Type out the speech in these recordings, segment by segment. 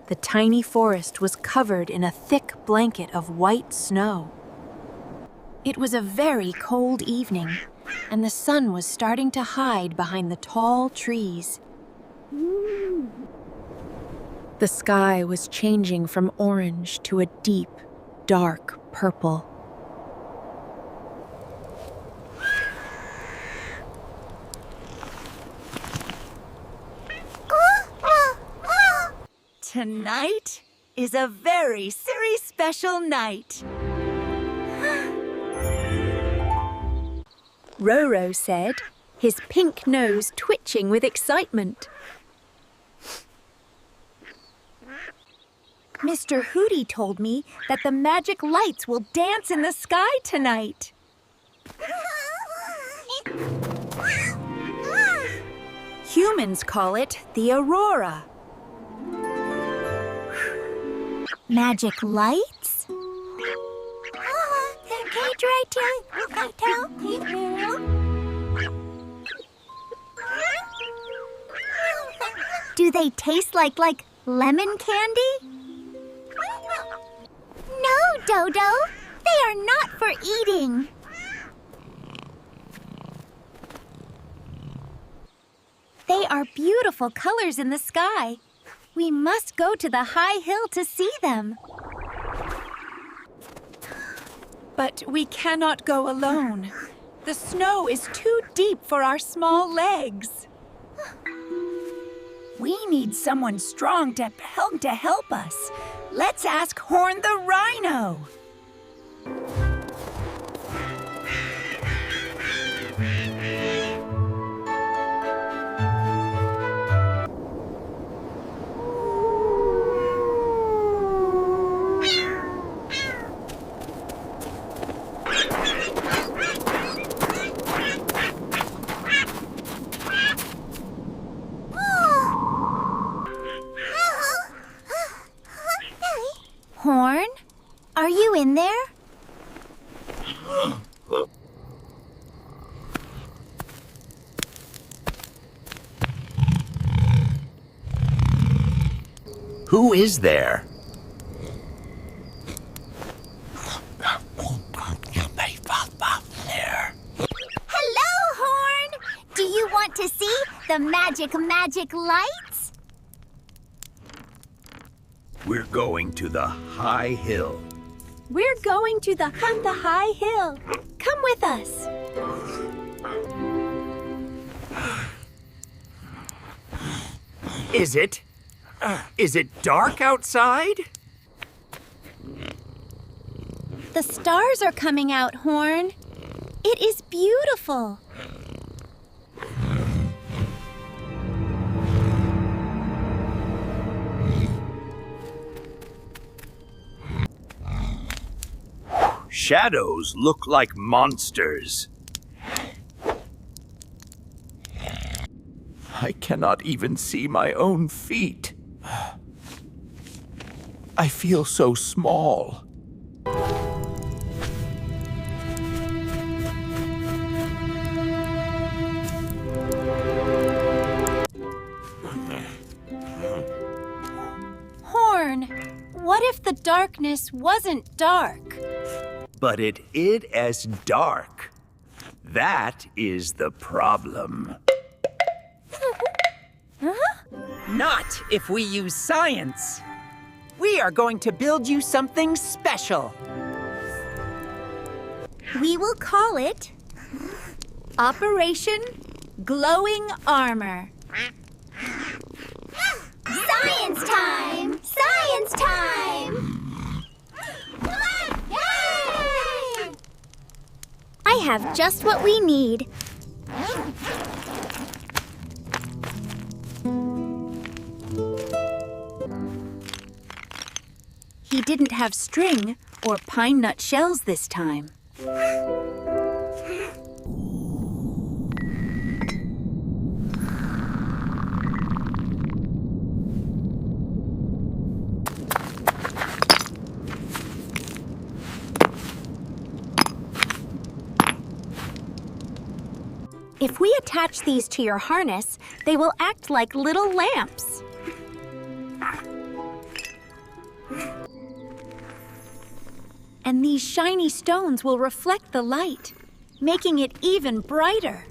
The tiny forest was covered in a thick blanket of white snow. It was a very cold evening, and the sun was starting to hide behind the tall trees. The sky was changing from orange to a deep, dark purple. Tonight is a very special night. Roro said, his pink nose twitching with excitement. Mr. Hooty told me that the magic lights will dance in the sky tonight. Humans call it the Aurora. Magic lights? They're cage right here. Do they taste like lemon candy? No, Dodo. They are not for eating. They are beautiful colors in the sky. We must go to the high hill to see them. But we cannot go alone. The snow is too deep for our small legs. We need someone strong to help us. Let's ask Horn the Rhino. Horn, are you in there? Who is there? Hello, Horn! Do you want to see the magic lights? We're going to the high hill. We're going to the high hill. Come with us. Is it dark outside? The stars are coming out, Horn. It is beautiful. Shadows look like monsters. I cannot even see my own feet. I feel so small. Horn, what if the darkness wasn't dark? But it is as dark. That is the problem. Not if we use science. We are going to build you something special. We will call it Operation Glowing Armor. Science time! Science time! Yay! I have just what we need. He didn't have string or pine nut shells this time. If we attach these to your harness, they will act like little lamps. and these shiny stones will reflect the light, making it even brighter.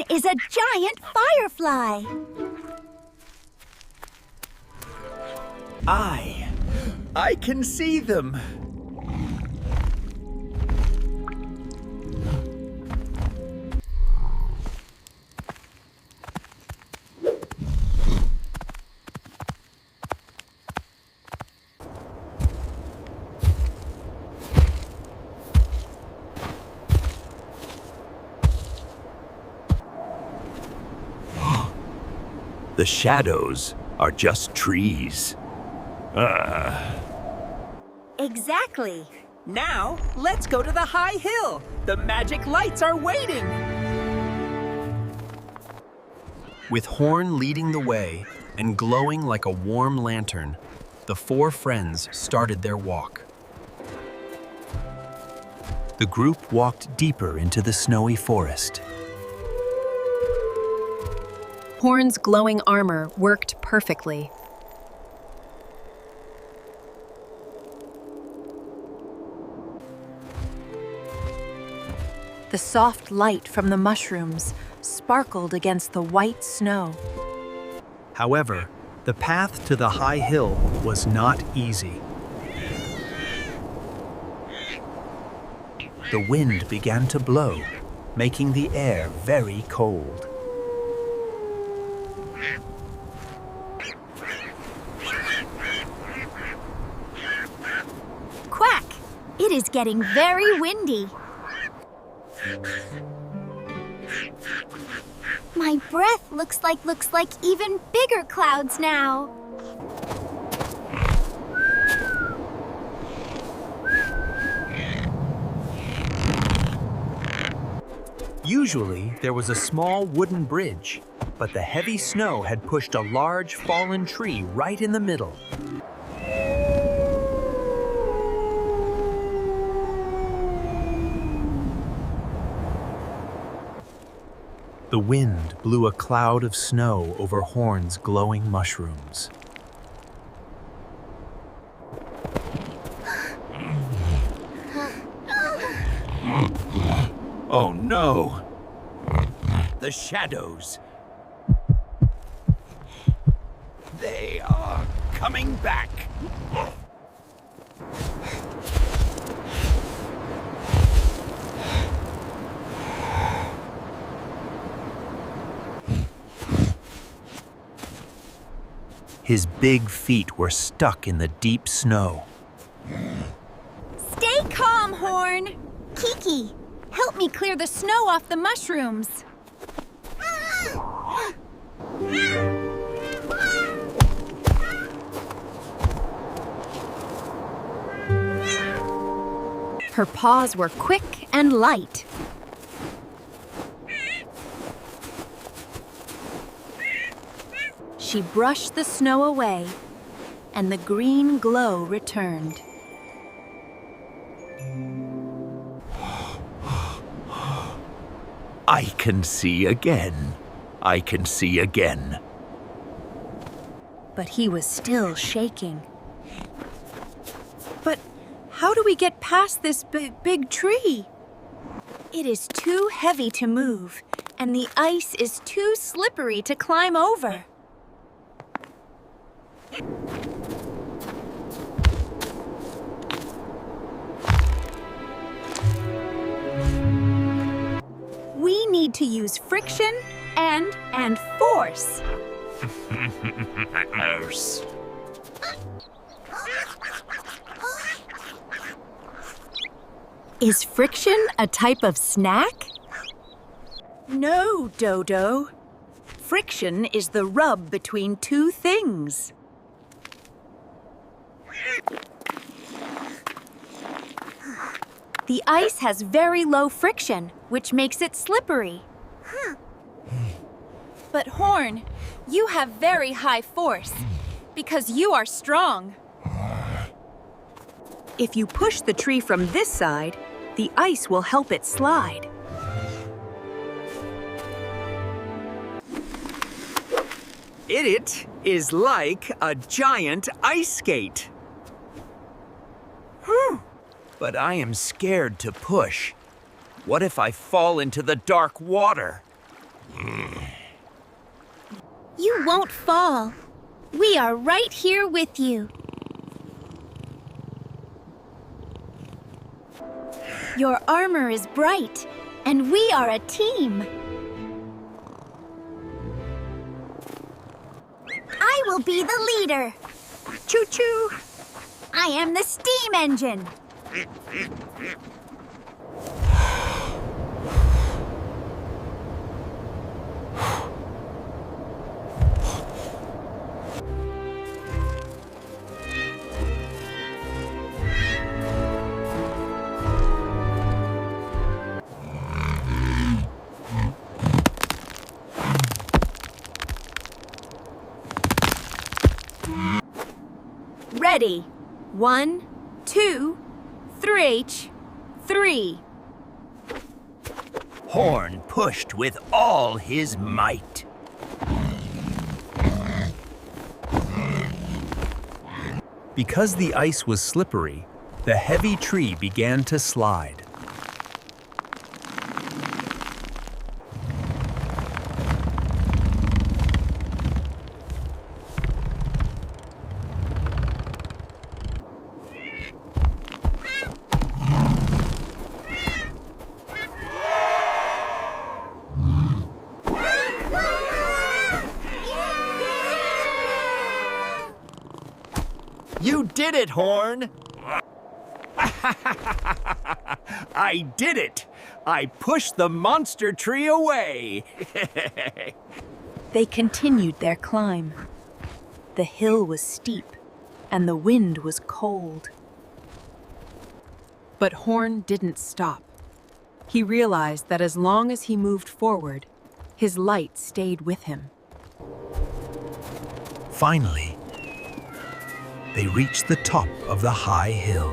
Is a giant firefly. I can see them. The shadows are just trees. Exactly. Now, let's go to the high hill. The magic lights are waiting. With Horn leading the way and glowing like a warm lantern, the four friends started their walk. The group walked deeper into the snowy forest. Horn's glowing armor worked perfectly. The soft light from the mushrooms sparkled against the white snow. However, the path to the high hill was not easy. The wind began to blow, making the air very cold. Quack! It is getting very windy. My breath looks like even bigger clouds now. Usually, there was a small wooden bridge, but the heavy snow had pushed a large fallen tree right in the middle. The wind blew a cloud of snow over Horn's glowing mushrooms. Oh no! The shadows. They are coming back. His big feet were stuck in the deep snow. Stay calm, Horn. Kiki, help me clear the snow off the mushrooms. Her paws were quick and light. She brushed the snow away, and the green glow returned. I can see again. I can see again. But he was still shaking. But how do we get past this big tree? It is too heavy to move, and the ice is too slippery to climb over. We need to use friction and force. Is friction a type of snack? No, Dodo. Friction is the rub between two things. The ice has very low friction, which makes it slippery. But Horn, you have very high force, because you are strong. If you push the tree from this side, the ice will help it slide. It is like a giant ice skate. But I am scared to push. What if I fall into the dark water? You won't fall. We are right here with you. Your armor is bright, and we are a team. I will be the leader. Choo-choo! I am the steam engine. Ready. 1, 2, 3. Horn pushed with all his might. Because the ice was slippery, the heavy tree began to slide. You did it, Horn! I did it! I pushed the monster tree away! They continued their climb. The hill was steep, and the wind was cold. But Horn didn't stop. He realized that as long as he moved forward, his light stayed with him. Finally, they reached the top of the high hill.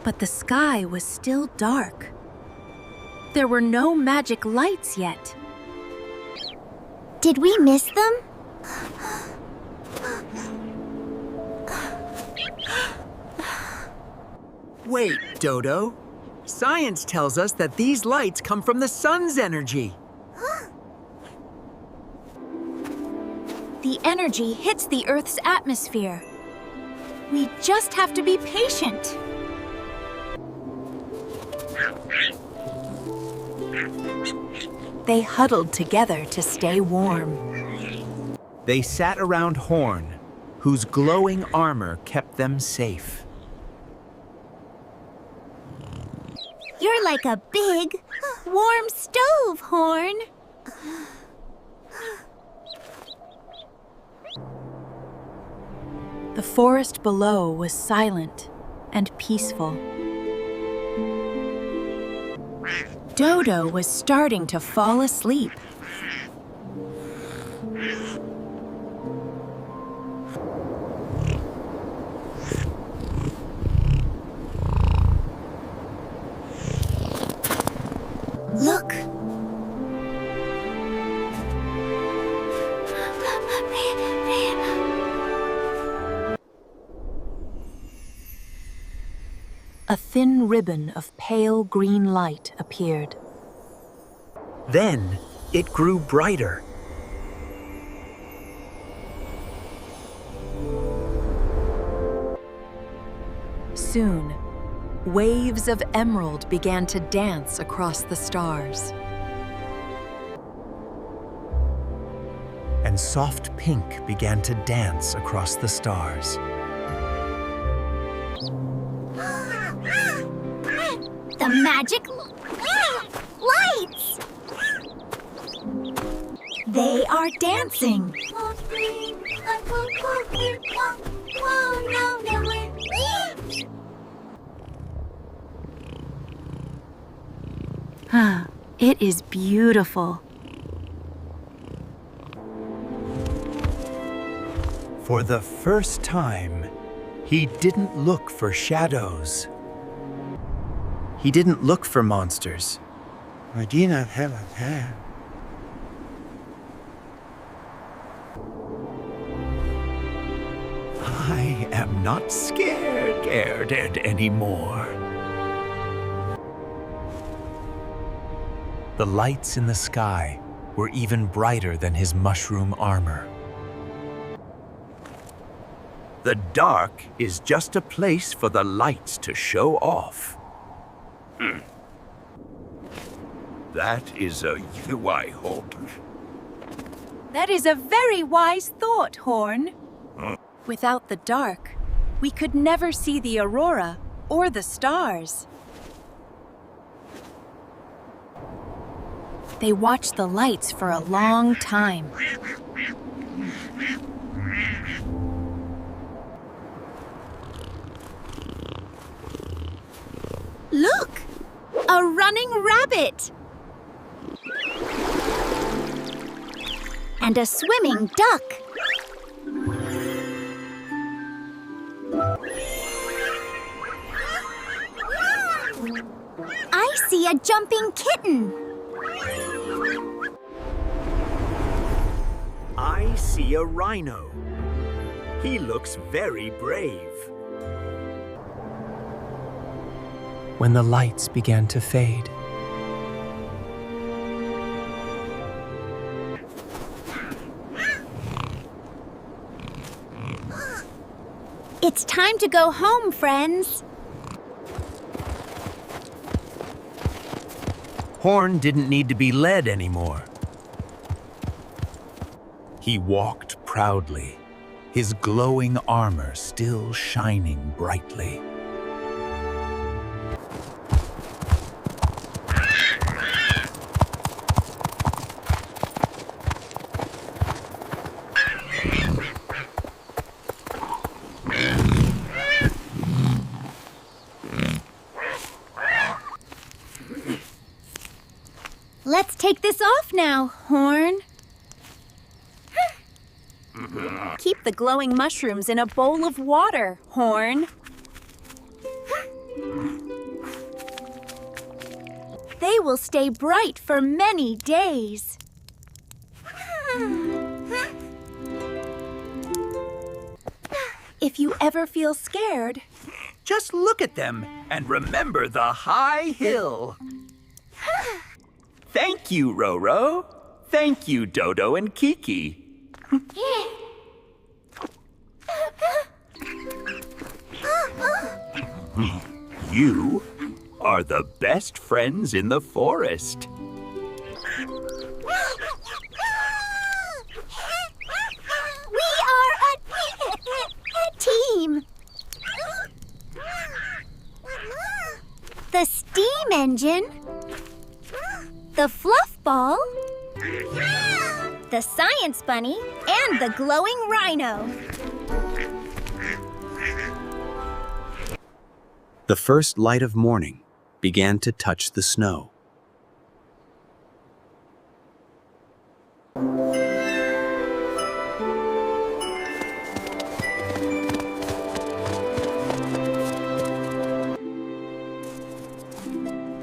But the sky was still dark. There were no magic lights yet. Did we miss them? Wait, Dodo. Science tells us that these lights come from the sun's energy. The energy hits the Earth's atmosphere. We just have to be patient. They huddled together to stay warm. They sat around Horn, whose glowing armor kept them safe. You're like a big, warm stove, Horn. The forest below was silent and peaceful. Dodo was starting to fall asleep. Look. A thin ribbon of pale green light appeared. Then it grew brighter. Soon, waves of emerald began to dance across the stars. And soft pink began to dance across the stars. The magic lights! They are dancing. It is beautiful. For the first time, he didn't look for shadows. He didn't look for monsters. I am not scared anymore. The lights in the sky were even brighter than his mushroom armor. The dark is just a place for the lights to show off. That is a you, I hope. That is a very wise thought, Horn. Without the dark, we could never see the aurora or the stars. They watched the lights for a long time. Look! A running rabbit! And a swimming duck. I see a jumping kitten. I see a rhino. He looks very brave. When the lights began to fade, It's time to go home, friends. Horn didn't need to be led anymore. He walked proudly, his glowing armor still shining brightly. Let's take this off now, Horn. Keep the glowing mushrooms in a bowl of water, Horn. They will stay bright for many days. If you ever feel scared, Just look at them and remember the high hill. Thank you, Roro. Thank you, Dodo and Kiki. You are the best friends in the forest. We are a team. The steam engine. The fluff ball. The science bunny. And the glowing rhino. The first light of morning began to touch the snow.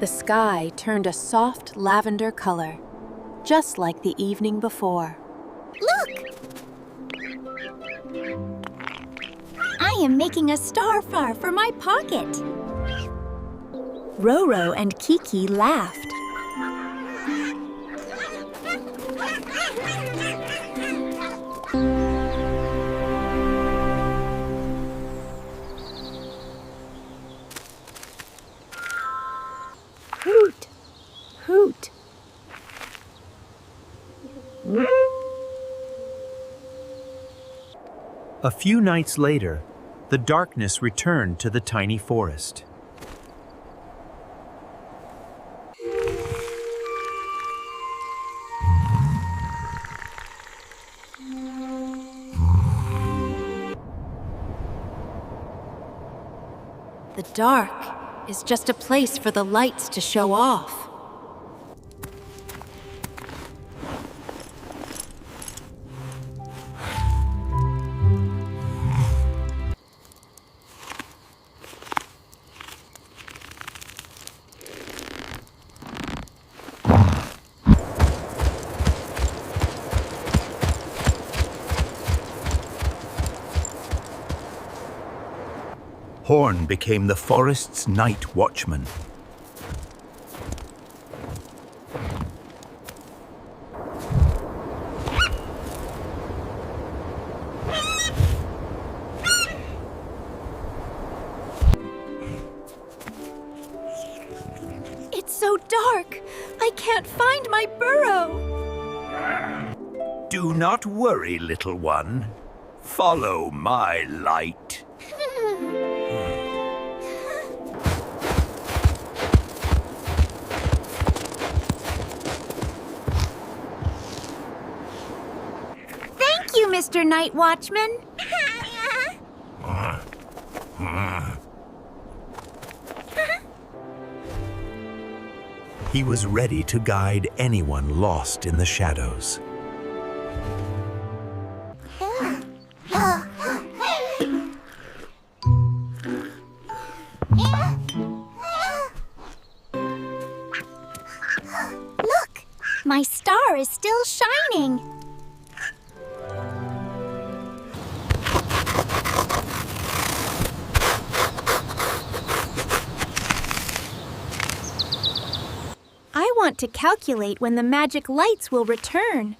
the sky turned a soft lavender color, just like the evening before. Look! I am making a starflower for my pocket. Roro and Kiki laughed. Hoot! Hoot! A few nights later, the darkness returned to the tiny forest. The dark is just a place for the lights to show off. Horn became the forest's night watchman. It's so dark. I can't find my burrow. Do not worry, little one. Follow my light. Thank you, Mr. Night Watchman. He was ready to guide anyone lost in the shadows. Look, my star is still shining. I want to calculate when the magic lights will return.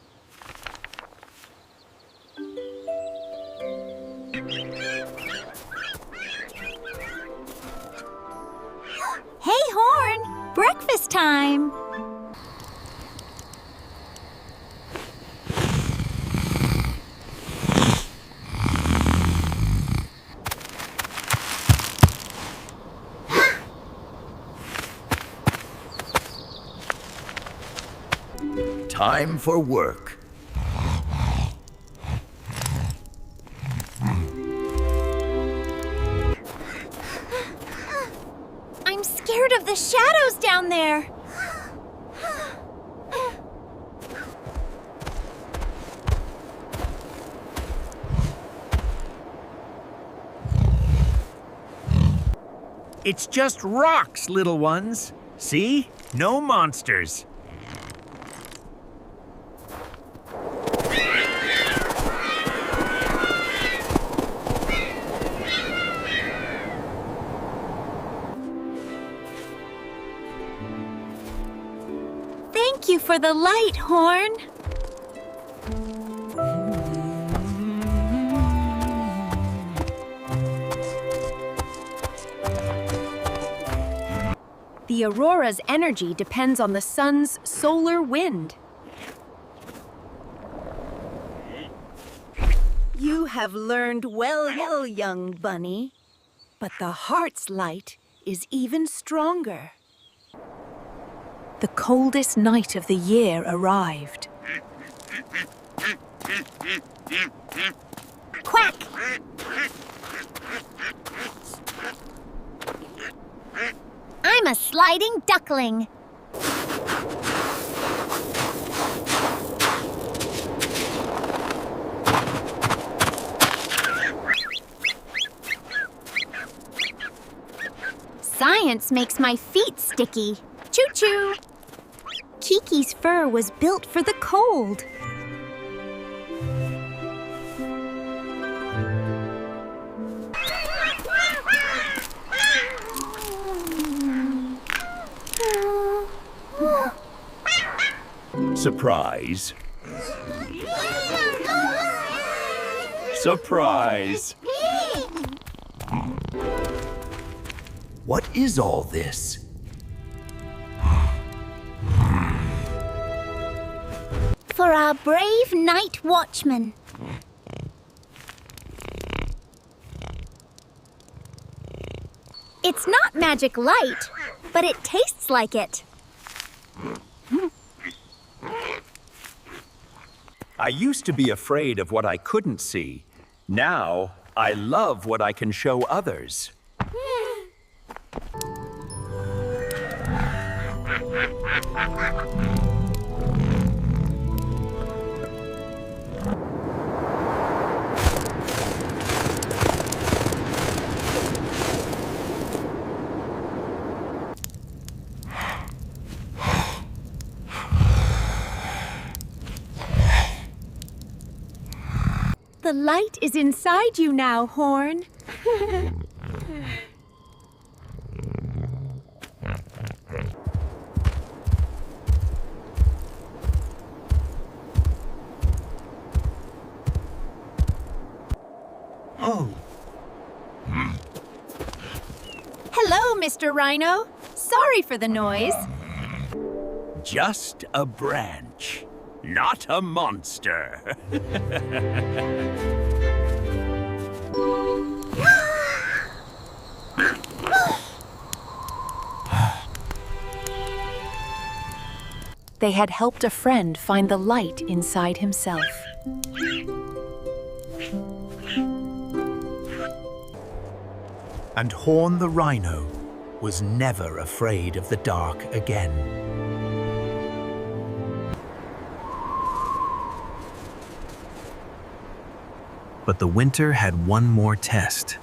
Hey, Horn, breakfast time. Time for work. I'm scared of the shadows down there. It's just rocks, little ones. See? No monsters. Thank you for the light, Horn. The Aurora's energy depends on the sun's solar wind. You have learned well, young bunny. But the heart's light is even stronger. The coldest night of the year arrived. Quack! I'm a sliding duckling. Science makes my feet sticky. Choo-choo! Kiki's fur was built for the cold. Surprise. Surprise. What is all this? For our brave Night Watchman. It's not magic light, but it tastes like it. I used to be afraid of what I couldn't see. Now, I love what I can show others. The light is inside you now, Horn. Oh, Hello, Mr. Rhino. Sorry for the noise. just a branch, not a monster. They had helped a friend find the light inside himself. And Horn the Rhino was never afraid of the dark again. But the winter had one more test.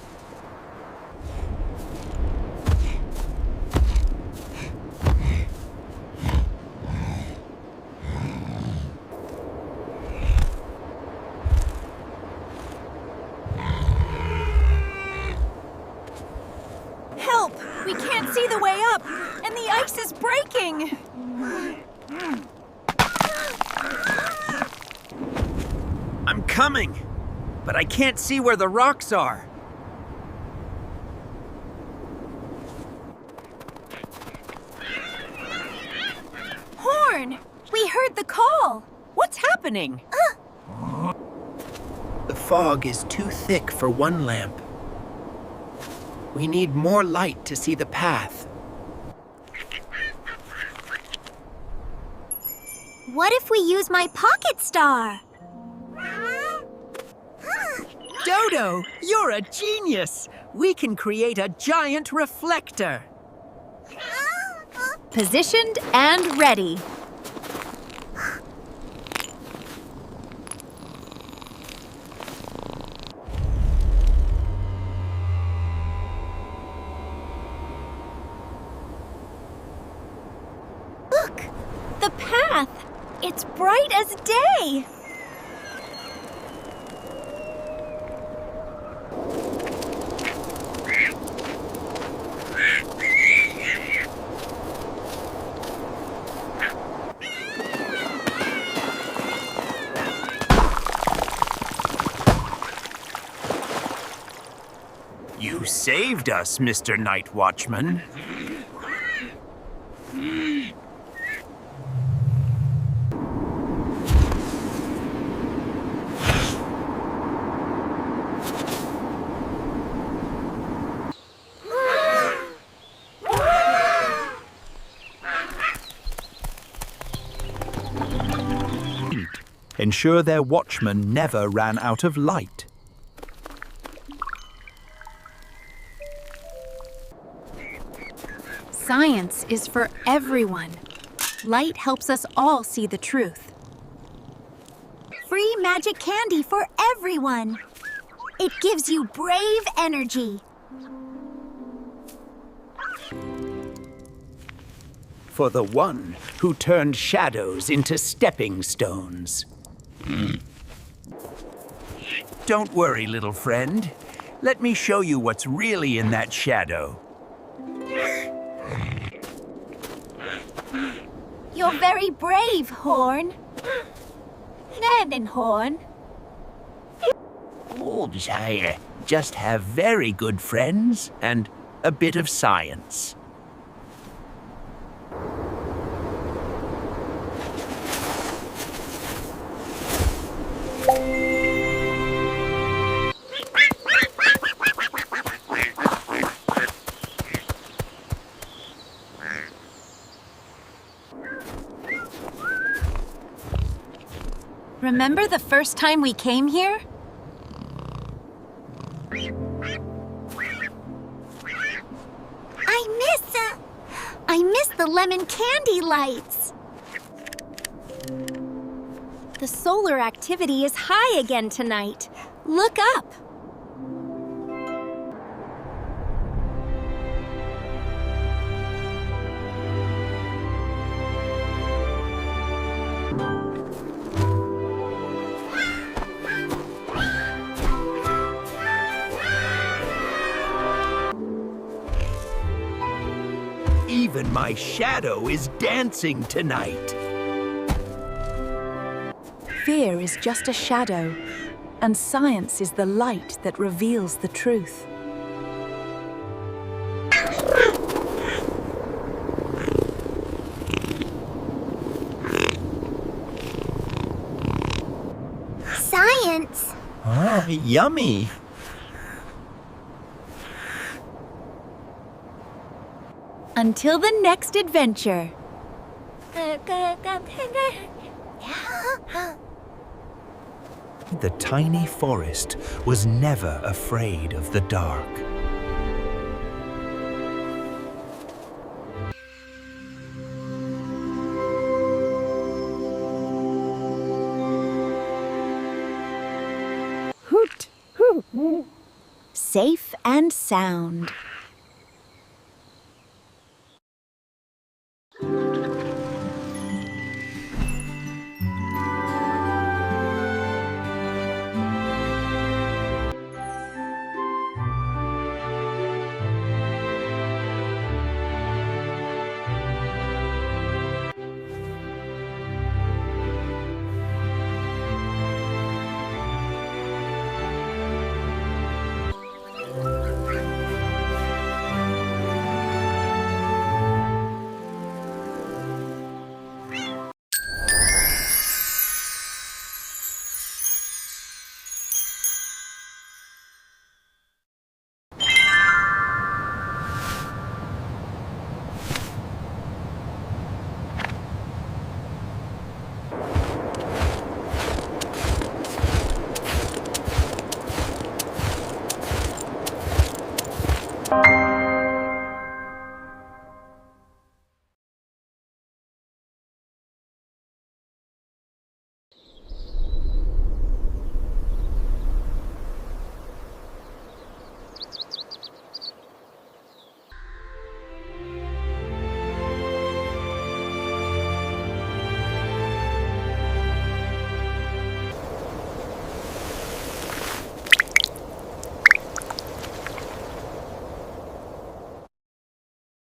Help! We can't see the way up, and the ice is breaking! I'm coming, but I can't see where the rocks are. Horn! We heard the call! What's happening? The fog is too thick for one lamp. We need more light to see the path. What if we use my pocket star? Dodo, you're a genius! We can create a giant reflector. Positioned and ready. Look! The path! It's bright as day! You saved us, Mr. Night Watchman. Ensure their watchman never ran out of light. Science is for everyone. Light helps us all see the truth. Free magic candy for everyone. It gives you brave energy. For the one who turned shadows into stepping stones. Don't worry, little friend. Let me show you what's really in that shadow. You're very brave, Horn. Ned Horn. Wolves, I just have very good friends and a bit of science. Remember the first time we came here? I miss the lemon candy lights. The solar activity is high again tonight. Look up. Even my shadow is dancing tonight. Fear is just a shadow, and science is the light that reveals the truth. Science. Ah, yummy. Until the next adventure. The tiny forest was never afraid of the dark. Safe and sound.